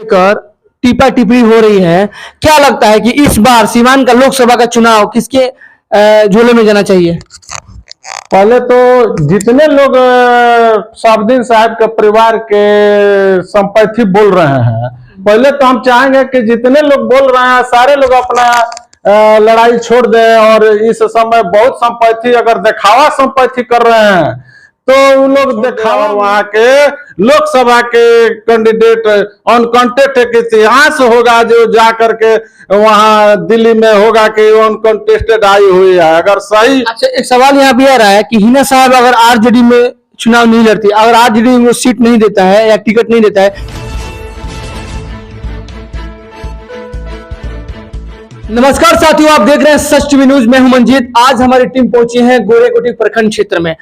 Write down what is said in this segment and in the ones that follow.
कर टीपा टिप्पणी हो रही है। क्या लगता है कि इस बार सीवान का लोकसभा का चुनाव किसके झोले में जाना चाहिए? पहले तो जितने लोग साबुद्दीन साहब के परिवार के संपत्ति बोल रहे हैं, पहले तो हम चाहेंगे कि जितने लोग बोल रहे हैं सारे लोग अपना लड़ाई छोड़ दें। और इस समय बहुत संपत्ति अगर दिखावा संपत्ति कर रहे हैं तो उन लोग दिखावा वहां के लोकसभा के कैंडिडेट अनकंटेस्ट के इतिहास होगा जो जा करके वहां दिल्ली में होगा कि अनकंटेस्टेड आई हुई है अगर सही। अच्छा, एक सवाल यहाँ भी आ रहा है कि हिना साहब अगर आरजेडी में चुनाव नहीं लड़ती, अगर आरजेडी में सीट नहीं देता है या टिकट नहीं देता है। नमस्कार साथियों, आप देख रहे हैं सच टीवी न्यूज। मैं हूं मंजीत। आज हमारी टीम पहुंची है गोरेकोटी प्रखंड क्षेत्र में।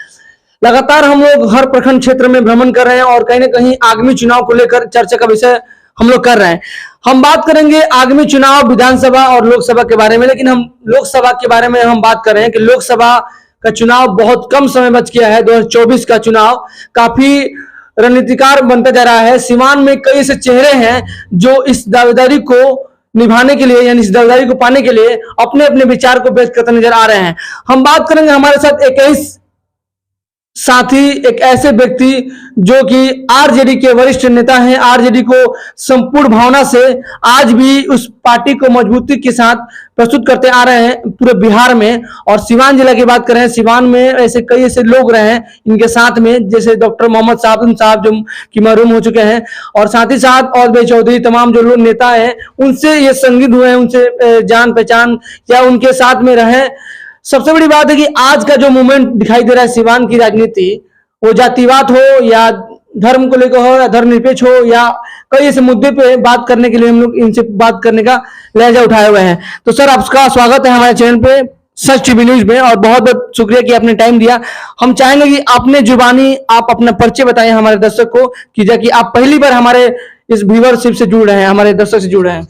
लगातार हम लोग हर प्रखंड क्षेत्र में भ्रमण कर रहे हैं और कहीं ना कहीं आगामी चुनाव को लेकर चर्चा का विषय हम लोग कर रहे हैं। हम बात करेंगे आगामी चुनाव विधानसभा और लोकसभा के बारे में, लेकिन हम लोकसभा के बारे में हम बात कर रहे हैं कि लोकसभा का चुनाव बहुत कम समय बच गया है। 2024 का चुनाव काफी रणनीतिकार बनता जा रहा है। सीवान में कई ऐसे चेहरे हैं जो इस दावेदारी को निभाने के लिए यानी इस दावेदारी को पाने के लिए अपने अपने विचार को व्यक्त करते नजर आ रहे हैं। हम बात करेंगे हमारे साथ एक साथी, एक ऐसे व्यक्ति जो कि आरजेडी के वरिष्ठ नेता हैं। आरजेडी को संपूर्ण भावना से आज भी उस पार्टी को मजबूती के साथ प्रस्तुत करते आ रहे हैं पूरे बिहार में। और सीवान जिला की बात करें, सीवान में ऐसे कई ऐसे लोग रहे हैं इनके साथ में, जैसे डॉक्टर मोहम्मद साबुद्दीन साहब जो कि मरहूम हो चुके हैं, और साथ ही साथ और भाई चौधरी, तमाम जो लोग नेता हैं उनसे ये संगीत हुए हैं, उनसे जान पहचान या उनके साथ में रहे। सबसे बड़ी बात है कि आज का जो मूवमेंट दिखाई दे रहा है सीवान की राजनीति, वो जातिवाद हो या धर्म को लेकर हो या धर्मनिरपेक्ष हो या कई ऐसे मुद्दे पे बात करने के लिए हम लोग इनसे बात करने का लहजा उठाए हुए हैं। तो सर, आपका स्वागत है हमारे चैनल पे सच टीवी न्यूज में और बहुत बहुत शुक्रिया कि आपने टाइम दिया। हम चाहेंगे कि अपने जुबानी आप अपना परिचय बताएं हमारे दर्शक को कि जैसे कि आप पहली बार हमारे इस व्यूअरशिप से जुड़ रहे हैं, हमारे दर्शक से जुड़ रहे हैं।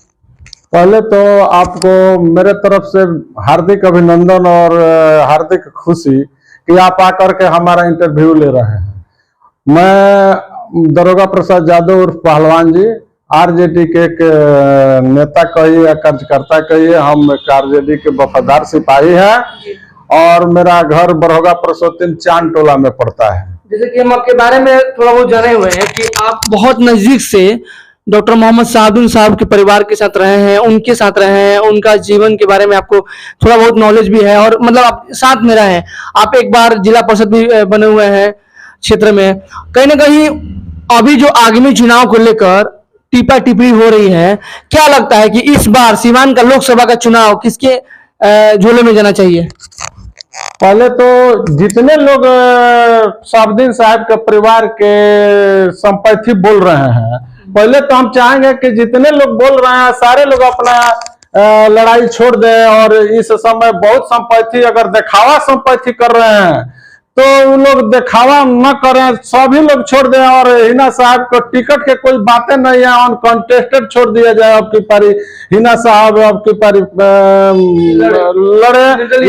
पहले तो आपको मेरे तरफ से हार्दिक अभिनंदन और हार्दिक खुशी कि आप आकर के हमारा इंटरव्यू ले रहे हैं। मैं दरोगा प्रसाद यादव उर्फ पहलवान जी, आरजेडी के एक नेता कहिए या कार्यकर्ता कहिए, हम आरजेडी के वफादार सिपाही हैं और मेरा घर बरहोगा परसोत्तीन चांद टोला में पड़ता है। जैसे कि हम आपके बारे में थोड़ा बहुत जाने हुए हैं कि आप बहुत नजदीक से डॉक्टर मोहम्मद साबुद्दीन साहब के परिवार के साथ रहे हैं, उनके साथ रहे हैं, उनका जीवन के बारे में आपको थोड़ा बहुत नॉलेज भी है और मतलब आप साथ में रहे हैं। आप एक बार जिला परिषद भी बने हुए हैं क्षेत्र में। कहीं ना कहीं अभी जो आगामी चुनाव को लेकर टीपा टिप्पणी हो रही है, क्या लगता है कि इस बार सीवान का लोकसभा का चुनाव किसके झोले में जाना चाहिए? पहले तो जितने लोग साबुद्दीन साहब के परिवार के संपत्ति बोल रहे हैं, पहले तो हम चाहेंगे कि जितने लोग बोल रहे हैं सारे लोग अपना लड़ाई छोड़ दें। और इस समय बहुत संपत्ति अगर दिखावा संपत्ति कर रहे हैं तो उन लोग दिखावा न करें, सभी लोग छोड़ दें। और हिना साहब को टिकट के कोई बातें नहीं है, अनकंटेस्टेड छोड़ दिया जाए। अब की पारी हिना साहब, अब की पारी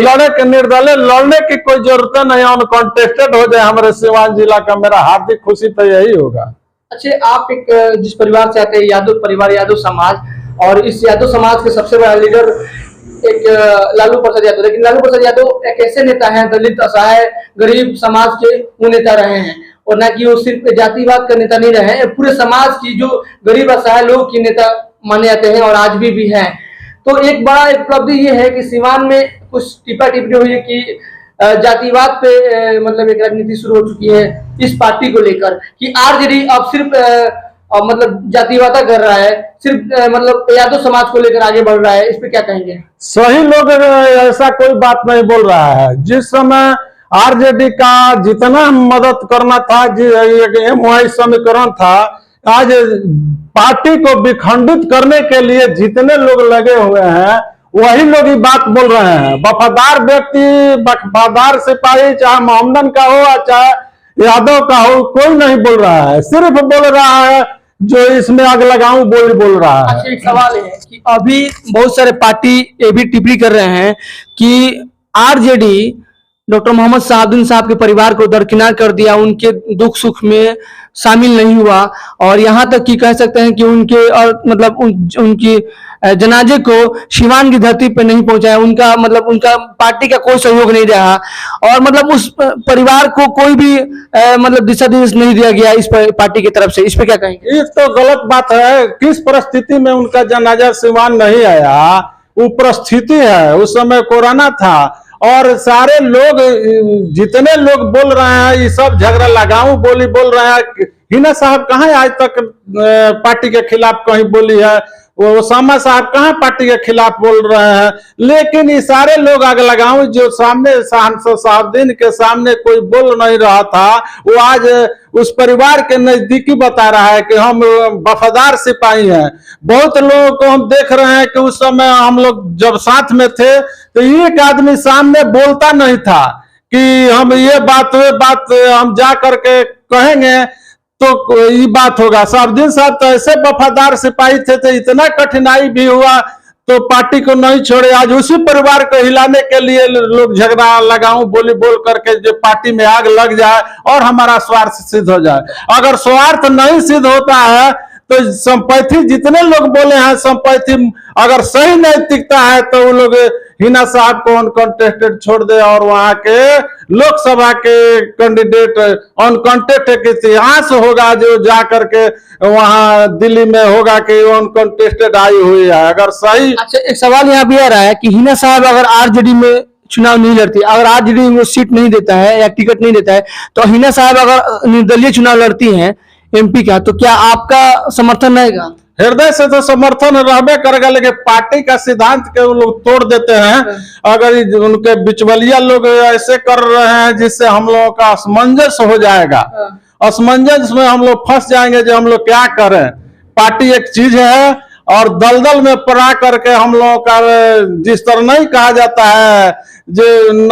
लड़े के निर्दलीय लड़ने की कोई जरूरत नहीं, अनकंटेस्टेड हो जाए हमारे सीवान जिला का। मेरा हार्दिक खुशी तो यही होगा। अच्छा, आप एक जिस परिवार से आते हैं, यादव परिवार, यादव समाज, और इस यादव समाज के सबसे बड़ा लीडर एक लालू प्रसाद यादव, लेकिन लालू प्रसाद यादव एक ऐसे नेता हैं दलित, असहाय, गरीब समाज के वो नेता रहे हैं और ना कि वो सिर्फ जातिवाद का नेता नहीं रहे हैं, पूरे समाज की जो गरीब असहाय लोग की नेता माने जाते हैं और आज भी हैं। तो एक बड़ा उपलब्धि ये है कि सीवान में कुछ टिप्पा टिप्पणी हुई है कि जातिवाद पे मतलब एक राजनीति शुरू हो चुकी है इस पार्टी को लेकर कि आरजेडी अब सिर्फ मतलब जातिवाद कर रहा है, सिर्फ मतलब यादव समाज को लेकर आगे बढ़ रहा है। इस पे क्या कहेंगे? सही लोग ऐसा कोई बात नहीं बोल रहा है। जिस समय आरजेडी का जितना मदद करना था, एमवाई समीकरण था, आज पार्टी को विखंडित करने के लिए जितने लोग लगे हुए हैं वही लोग ही बात बोल रहे हैं। वफादार व्यक्ति, वफादार सिपाही, चाहे मोहम्मदन का हो चाहे यादव का हो, कोई नहीं बोल रहा है। सिर्फ बोल रहा है जो इसमें आग लगाऊं बोल रहा है। अच्छा, एक सवाल है कि अभी बहुत सारे पार्टी ये भी टिप्पणी कर रहे हैं कि आरजेडी डॉक्टर मोहम्मद शहाबुद्दीन साहब के परिवार को दरकिनार कर दिया, उनके दुख सुख में शामिल नहीं हुआ और यहाँ तक कि कह सकते हैं कि उनके और मतलब उनकी जनाजे को सिवान की धरती पे नहीं पहुंचाया, उनका मतलब उनका पार्टी का कोई सहयोग नहीं रहा और मतलब उस परिवार को कोई भी मतलब दिशा निर्देश नहीं दिया गया इस पार्टी की तरफ से। इस पे क्या कहेंगे? ये तो गलत बात है। किस परिस्थिति में उनका जनाजा सिवान नहीं आया, वो परिस्थिति है। उस समय कोरोना था और सारे लोग, जितने लोग बोल रहे हैं ये सब झगड़ा लगाऊं बोली बोल रहे हैं। हिना साहब कहाँ आज तक पार्टी के खिलाफ कहीं बोली है, वो ओसामा साहब कहाँ पार्टी के खिलाफ बोल रहे हैं, लेकिन ये सारे लोग आग लगाऊं जो सामने सांसद शहाबुद्दीन के सामने कोई बोल नहीं रहा था, वो आज उस परिवार के नजदीकी बता रहा है कि हम वफादार सिपाही हैं। बहुत लोगों को हम देख रहे हैं कि उस समय हम लोग जब साथ में थे तो एक आदमी सामने बोलता नहीं था कि हम ये बात हम जा करके कहेंगे तो ये बात होगा। शहाबुद्दीन साहब तो ऐसे वफादार सिपाही थे तो इतना कठिनाई भी हुआ तो पार्टी को नहीं छोड़े। आज उसी परिवार को हिलाने के लिए लोग झगड़ा लगाऊं बोली बोल करके जो पार्टी में आग लग जाए और हमारा स्वार्थ सिद्ध हो जाए। अगर स्वार्थ नहीं सिद्ध होता है तो संपत्ति जितने लोग बोले हैं संपत्ति अगर सही नैतिकता है तो वो लोग हिना साहब को अनकंटेस्टेड छोड़ दे और वहां के लोकसभा के कैंडिडेट अनकंटेस्टेड इतिहास होगा जो जा करके वहां दिल्ली में होगा कि अनकंटेस्टेड आई हुई है अगर सही। अच्छा, एक सवाल यहाँ भी आ रहा है कि हिना साहब अगर आरजेडी में चुनाव नहीं लड़ती, अगर आरजेडी में सीट नहीं देता है या टिकट नहीं देता है तो हिना साहब अगर निर्दलीय चुनाव लड़ती हैं एमपी का तो क्या आपका समर्थन रहेगा? हृदय से तो समर्थन रहबे करेगा, लेकिन पार्टी का सिद्धांत के वो लोग तोड़ देते हैं। अगर उनके बिचवलिया लोग ऐसे कर रहे हैं जिससे हम लोगों का असमंजस हो जाएगा, असमंजस में हम लोग फंस जाएंगे जो हम लोग क्या करें। पार्टी एक चीज है और दलदल में पड़ा करके हम लोगों का जिस तरह नहीं कहा जाता है जो न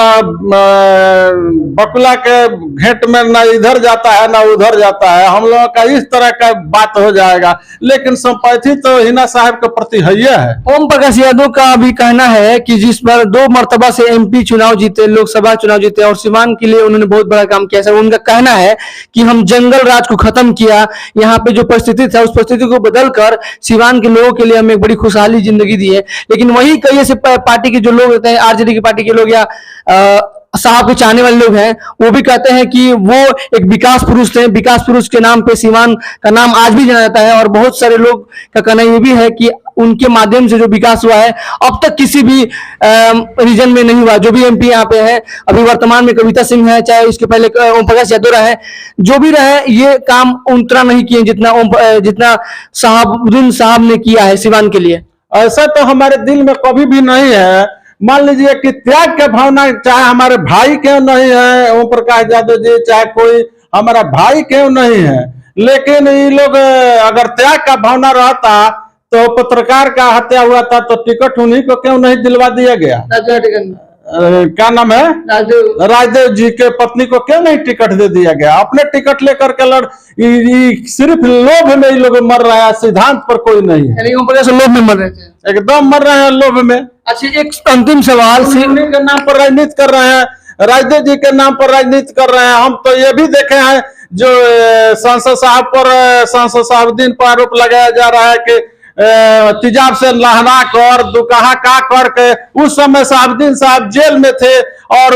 बकुला के घेट में न इधर जाता है न उधर जाता है, हम लोगों का इस तरह का बात हो जाएगा। लेकिन संपत्ति तो हिना साहब के प्रति है। ओम प्रकाश यादव का भी कहना है कि जिस पर 2 मर्तबा से एमपी चुनाव जीते, लोकसभा चुनाव जीते और सीवान के लिए उन्होंने बहुत बड़ा काम किया। सर उनका कहना है कि हम जंगल राज को खत्म किया, यहाँ पे जो परिस्थिति था उस परिस्थिति को बदलकर सीवान के लोगों के लिए हमें एक बड़ी खुशहाली जिंदगी दी है। लेकिन वही कई ऐसे पार्टी के जो लोग होते हैं, आरजेडी की पार्टी के लोग या साहब के चाहने वाले लोग हैं, वो भी कहते हैं कि वो एक विकास पुरुष थे। विकास पुरुष के नाम पे सीवान का नाम आज भी जाना जाता है और बहुत सारे लोग का कहना ये भी है कि उनके माध्यम से जो विकास हुआ है अब तक किसी भी रीजन में नहीं हुआ। जो भी एमपी यहाँ पे है अभी वर्तमान में, कविता सिंह है, चाहे इसके पहले ओम प्रकाश यादव रहे, जो भी रहे, ये काम उतना नहीं किए जितना शहाबुद्दीन साहब ने किया है सीवान के लिए। ऐसा तो हमारे दिल में कभी भी नहीं है। मान लीजिए कि त्याग के भावना चाहे हमारे भाई क्यों नहीं है, ओम प्रकाश यादव जी चाहे कोई हमारा भाई क्यों नहीं है, लेकिन ये लोग अगर त्याग का भावना रहता तो पत्रकार का हत्या हुआ था तो टिकट उन्हीं को क्यों नहीं दिलवा दिया गया? क्या नाम है, राजदेव जी के पत्नी को क्यों नहीं टिकट दे दिया गया? अपने टिकट लेकर के सिर्फ लोभ में ही लोग मर रहे हैं, सिद्धांत पर कोई नहीं है। लोभ में मर रहे थे, एकदम मर रहे हैं लोभ में। अच्छा, एक अंतिम सवाल, उन्हीं के नाम पर राजनीति कर रहे हैं, राजदेव जी के नाम पर राजनीति कर रहे हैं। हम तो ये भी देखे हैं जो सांसद साहब पर, सांसद शहाबुद्दीन पर आरोप लगाया जा रहा है कि तेजाब से लहना कर दुकाहा का करके, उस समय शहाबुद्दीन साहब जेल में थे और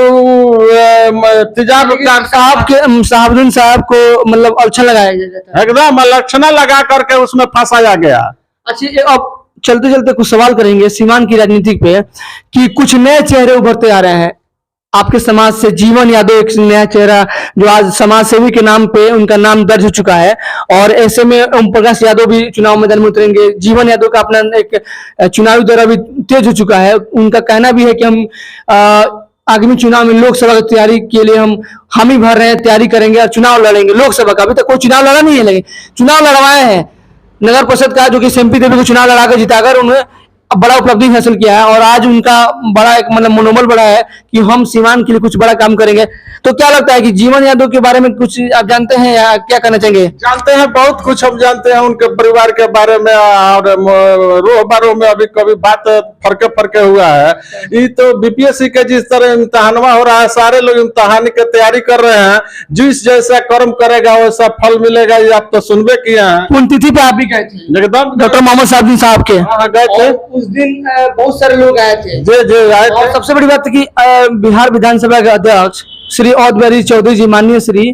तेजाब शहाबुद्दीन साहब को मतलब अक्षर लगाया जाता है, एकदम अलक्षणा लगा करके उसमें फंसाया गया। अच्छा, अब चलते चलते कुछ सवाल करेंगे सीवान की राजनीति पे कि कुछ नए चेहरे उभरते आ रहे हैं आपके समाज से। जीवन यादव एक नया चेहरा जो आज समाज सेवी के नाम पे उनका नाम दर्ज हो चुका है और ऐसे में ओम प्रकाश यादव भी चुनाव मैदान में उतरेंगे। जीवन यादव का अपना एक चुनावी दौरा भी तेज हो चुका है। उनका कहना भी है कि हम आगामी चुनाव में लोकसभा की तैयारी के लिए हम ही भर रहे हैं, तैयारी करेंगे और चुनाव लड़ेंगे लोकसभा का। अभी तक कोई चुनाव लड़ा नहीं है, लेकिन चुनाव लड़वाए हैं नगर परिषद का, जो कि एमपी देवी को चुनाव लड़ाकर जिताकर उन्हें बड़ा उपलब्धि हासिल किया है और आज उनका बड़ा एक मतलब मनोबल बड़ा है कि हम सीमांत के लिए कुछ बड़ा काम करेंगे। तो क्या लगता है कि जीवन यादव के बारे में कुछ आप जानते हैं या क्या कहना चाहेंगे? जानते हैं, बहुत कुछ हम जानते हैं उनके परिवार के बारे में, और रोह बारोह में अभी कभी बात फरके फरके हुआ है। ये तो बीपीएससी के जिस तरह इम्तहानवा हो रहा है, सारे लोग इम्तहान की तैयारी कर रहे हैं। जिस जैसा कर्म करेगा वैसा फल मिलेगा, ये आप तो सुनबे किए हैं। पुण्यतिथि पे आप भी गए थे एकदम डॉक्टर मोहम्मद साहब साहब के? हाँ, गए थे। उस दिन बहुत सारे लोग आए थे। जी जी आए और थे। सबसे बड़ी बात है कि बिहार विधानसभा के अध्यक्ष श्री अवध बिहारी चौधरी जी, माननीय श्री,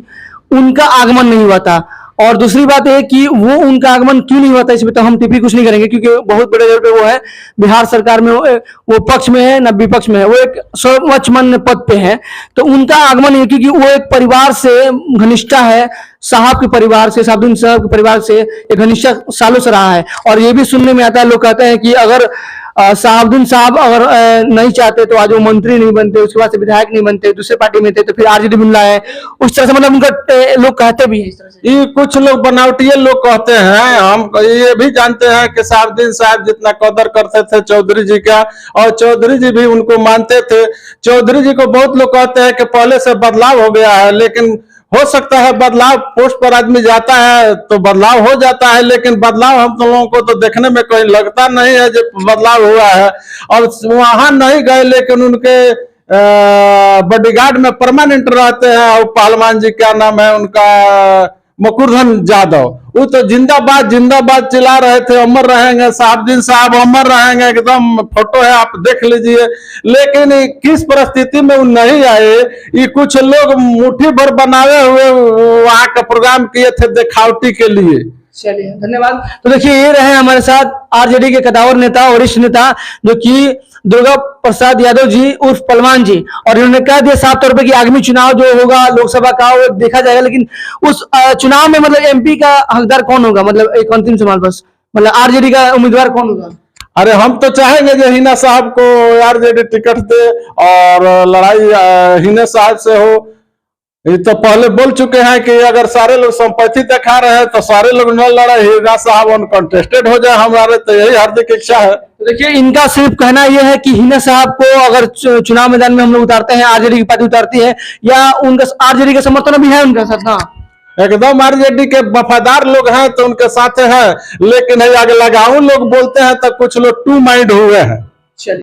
उनका आगमन नहीं हुआ था। और दूसरी बात है कि वो उनका आगमन क्यों नहीं हुआ था इसमें तो हम टिप्पणी कुछ नहीं करेंगे, क्योंकि बहुत बड़े लेवल पे वो है, बिहार सरकार में वो पक्ष में है न विपक्ष में है, वो एक सर्वोच्च पद पे है। तो उनका आगमन है क्योंकि वो एक परिवार से घनिष्ठा है, साहब के परिवार से, साहबुद्दीन साहब के परिवार से एक घनिष्ठा सालों से रहा है। और ये भी सुनने में आता है, लोग कहते हैं कि अगर साहबुद्दीन साहब अगर नहीं चाहते तो आज वो मंत्री नहीं बनते, उसके बाद से विधायक नहीं बनते, दूसरे पार्टी में थे तो फिर आरजेडी मिल रहा है। उस तरह से मतलब उनका लोग कहते भी हैं इस तरह से। ये कुछ लोग बनावटीय लोग कहते हैं। हम ये भी जानते हैं कि साहबुद्दीन साहब जितना कदर करते थे चौधरी जी का, और चौधरी जी भी उनको मानते थे। चौधरी जी को बहुत लोग कहते हैं कि पहले से बदलाव हो गया है, लेकिन हो सकता है बदलाव, पोस्ट पर आदमी जाता है तो बदलाव हो जाता है, लेकिन बदलाव हम लोगों को तो देखने में कोई लगता नहीं है जो बदलाव हुआ है। और वहां नहीं गए, लेकिन उनके बॉडीगार्ड में परमानेंट रहते हैं। और पहलवान जी, क्या नाम है उनका, मकुरधन जादव, वो तो जिंदाबाद जिंदाबाद चिल्ला रहे थे, अमर रहेंगे साहबुद्दीन साहब, अमर रहेंगे, एकदम फोटो है आप देख लीजिए। लेकिन किस परिस्थिति में वो नहीं आए, ये कुछ लोग मुट्ठी भर बनाए हुए वहां का प्रोग्राम किए थे दिखावटी के लिए। चलिए धन्यवाद। तो देखिए ये रहे हमारे साथ आरजेडी के कदावर नेता, वरिष्ठ नेता, जो कि दुर्गा प्रसाद यादव जी उर्फ पहलवान जी, और इन्होंने कह दिया साफ तौर पे कि आगामी चुनाव जो होगा लोकसभा का वो देखा जाएगा, लेकिन उस चुनाव में मतलब एमपी का हकदार कौन होगा, मतलब एक अंतिम सवाल बस, मतलब आरजेडी का उम्मीदवार कौन होगा? अरे हम तो चाहेंगे जो हिना साहब को आरजेडी टिकट दे और लड़ाई हिना साहब से हो। ये तो पहले बोल चुके हैं कि अगर सारे लोग संपत्ति दिखा रहे हैं तो सारे लोग न लड़े, हिना साहब अनकंटेस्टेड हो जाए, हमारे तो यही हार्दिक इच्छा है। तो देखिए इनका सिर्फ कहना यह है कि हिना साहब को अगर चुनाव मैदान में हम लोग उतारते हैं, आरजेडी की पार्टी उतारती है, या उनका आरजेडी का समर्थन भी है उनका साथ ना? एकदम आरजेडी के वफादार लोग हैं तो उनके साथ हैं, लेकिन अगर लगाऊ लोग बोलते हैं तो कुछ लोग टू माइंड हुए हैं।